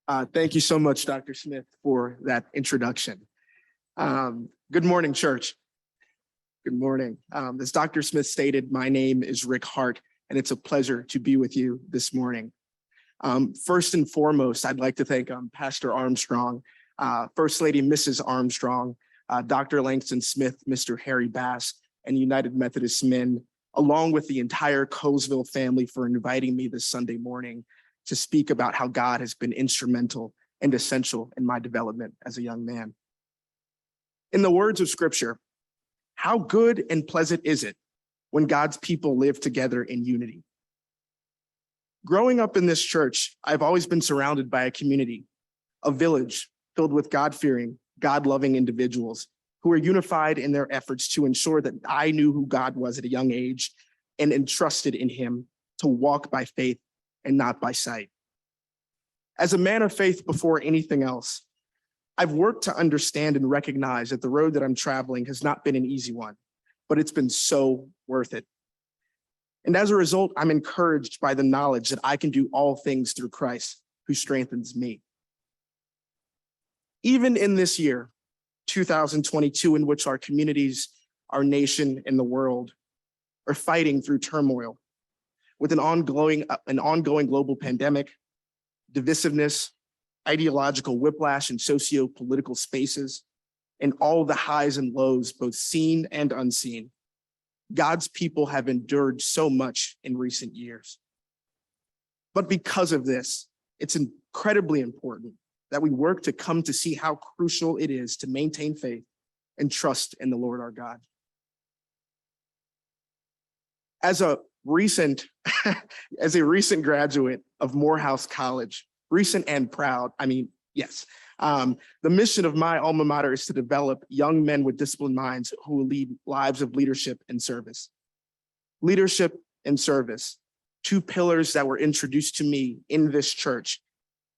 Thank you so much, Dr. Smith, for that introduction. Good morning, church. Good morning. As Dr. Smith stated, my name is Rick Hart, and it's a pleasure to be with you this morning. First and foremost, I'd like to thank Pastor Armstrong, First Lady Mrs. Armstrong, Dr. Langston Smith, Mr. Harry Bass, and United Methodist Men, along with the entire Colesville family for inviting me this Sunday morning to speak about how God has been instrumental and essential in my development as a young man. In the words of Scripture, how good and pleasant is it when God's people live together in unity? Growing up in this church, I've always been surrounded by a community, a village filled with God-fearing, God-loving individuals who are unified in their efforts to ensure that I knew who God was at a young age and entrusted in him to walk by faith and not by sight. As a man of faith before anything else, I've worked to understand and recognize that the road that I'm traveling has not been an easy one, but it's been so worth it. And as a result, I'm encouraged by the knowledge that I can do all things through Christ who strengthens me. Even in this year, 2022, in which our communities, our nation, and the world are fighting through turmoil, with an ongoing global pandemic, divisiveness, ideological whiplash in socio-political spaces, and all the highs and lows, both seen and unseen, God's people have endured so much in recent years. But because of this, it's incredibly important that we work to come to see how crucial it is to maintain faith and trust in the Lord our God. As a recent graduate of Morehouse College, recent and proud, yes. The mission of my alma mater is to develop young men with disciplined minds who will lead lives of leadership and service. Leadership and service, two pillars that were introduced to me in this church,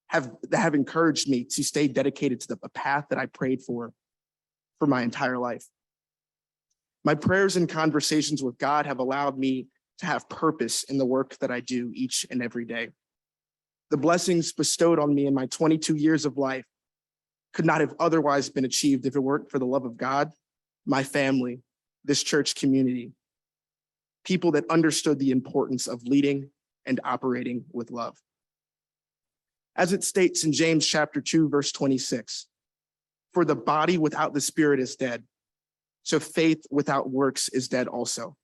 have encouraged me to stay dedicated to the path that I prayed for my entire life. My prayers and conversations with God have allowed me to have purpose in the work that I do each and every day. The blessings bestowed on me in my 22 years of life could not have otherwise been achieved if it weren't for the love of God, my family, this church community, people that understood the importance of leading and operating with love. As it states in James chapter 2, verse 26, for the body without the spirit is dead, so faith without works is dead also.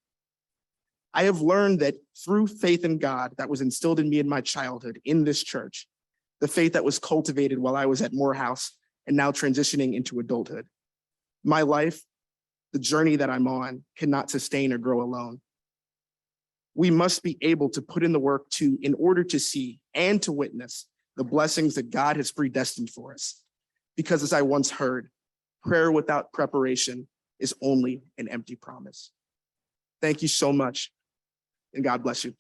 I have learned that through faith in God that was instilled in me in my childhood in this church, the faith that was cultivated while I was at Morehouse and now transitioning into adulthood, my life, the journey that I'm on, cannot sustain or grow alone. We must be able to put in the work in order to see and to witness the blessings that God has predestined for us. Because as I once heard, prayer without preparation is only an empty promise. Thank you so much, and God bless you.